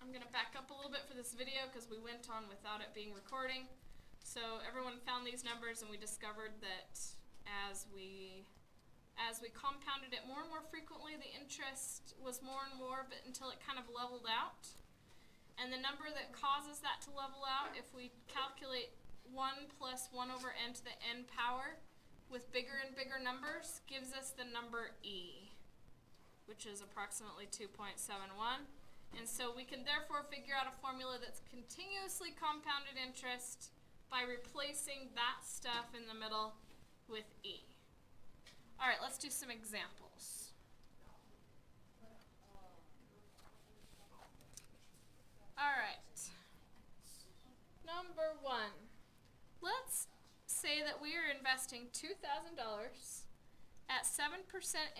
I'm going to back up a little bit for this video because we went on without it being recording. So everyone found these numbers and we discovered that as we compounded it more and more frequently, the interest was more and more, but until it kind of leveled out. And the number that causes that to level out, if we calculate 1 plus 1 over n to the n power with bigger and bigger numbers, gives us the number e, which is approximately 2.71. And so we can therefore figure out a formula that's continuously compounded interest by replacing that stuff in the middle with e. All right, let's do some examples. All right. Number 1. Let's say that we are investing $2,000 at 7%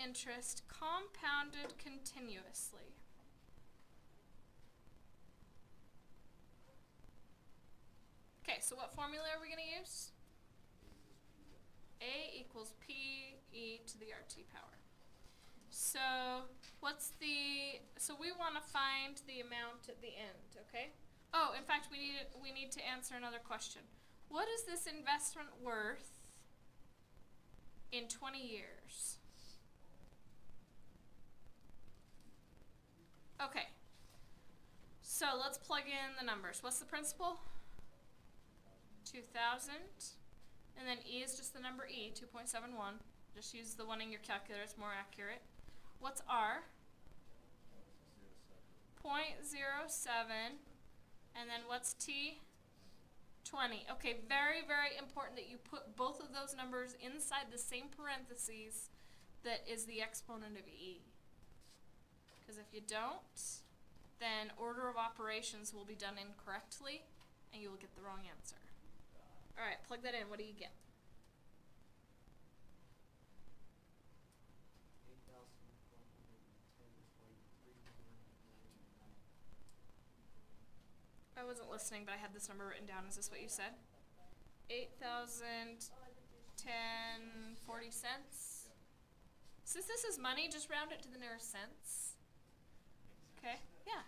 interest compounded continuously. Okay, so what formula are we going to use? A equals P e to the RT power. So so we want to find the amount at the end, okay? Oh, in fact, we need to answer another question. What is this investment worth in 20 years? Okay. So let's plug in the numbers. What's the principal? 2,000. And then E is just the number E, 2.71. Just use the one in your calculator, it's more accurate. What's R? 0.07. And then what's T? 20. Okay, very, very important that you put both of those numbers inside the same parentheses that is the exponent of E. Because if you don't, then order of operations will be done incorrectly and you will get the wrong answer. All right, plug that in. What do you get? I wasn't listening, but I had this number written down. Is this what you said? 8,010.40 cents. Since this is money, just round it to the nearest cents. Okay? Yeah.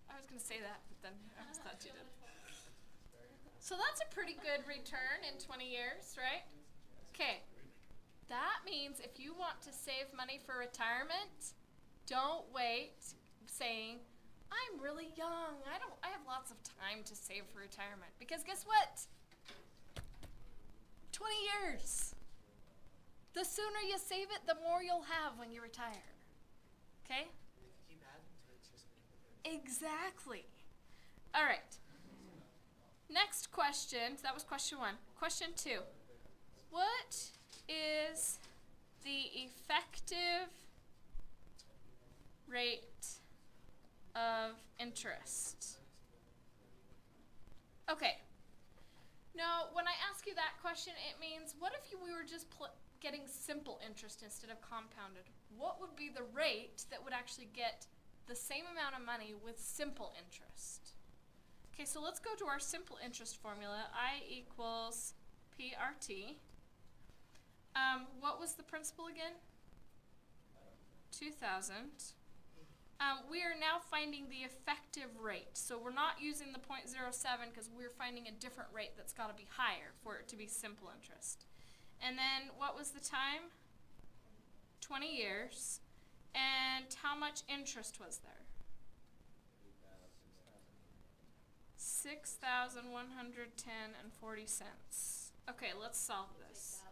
I was going to say that, but then I just thought you did. So that's a pretty good return in 20 years, right? Okay. That means if you want to save money for retirement, don't wait saying, I'm really young. I have lots of time to save for retirement. Because guess what? 20 years. The sooner you save it, the more you'll have when you retire. Okay? Exactly. All right. Next question. That was question 1. Question 2. What is the effective rate of interest? Okay. Now, when I ask you that question, it means what if we were just getting simple interest instead of compounded? What would be the rate that would actually get the same amount of money with simple interest? Okay, so let's go to our simple interest formula. I equals PRT. What was the principal again? 2,000. We are now finding the effective rate. So we're not using the 0.07 because we're finding a different rate that's got to be higher for it to be simple interest. And then what was the time? 20 years. And how much interest was there? 6,110.40 cents. Okay, let's solve this.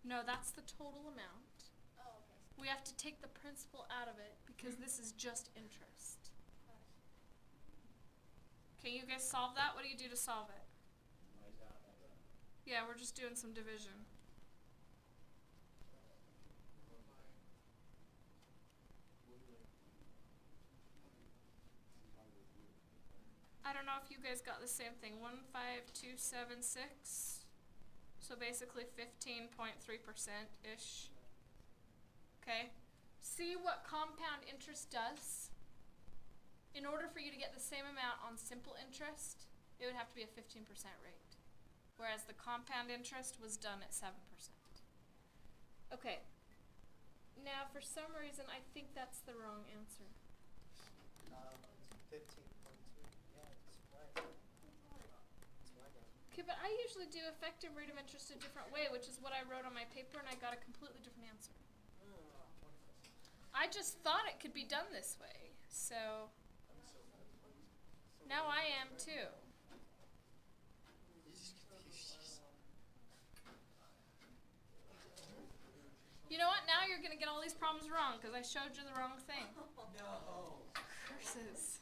No, that's the total amount. Oh, okay. We have to take the principal out of it because this is just interest. Can you guys solve that? What do you do to solve it? Yeah, we're just doing some division. I don't know if you guys got the same thing. 15276. So basically 15.3%-ish. Okay? See what compound interest does? In order for you to get the same amount on simple interest, it would have to be a 15% rate. Whereas the compound interest was done at 7%. Okay. Now, for some reason, I think that's the wrong answer. It's 15%. but I usually do effective rate of interest a different way, which is what I wrote on my paper, and I got a completely different answer. I just thought it could be done this way, so now I am too. You know what? Now you're going to get all these problems wrong because I showed you the wrong thing. No. Curses.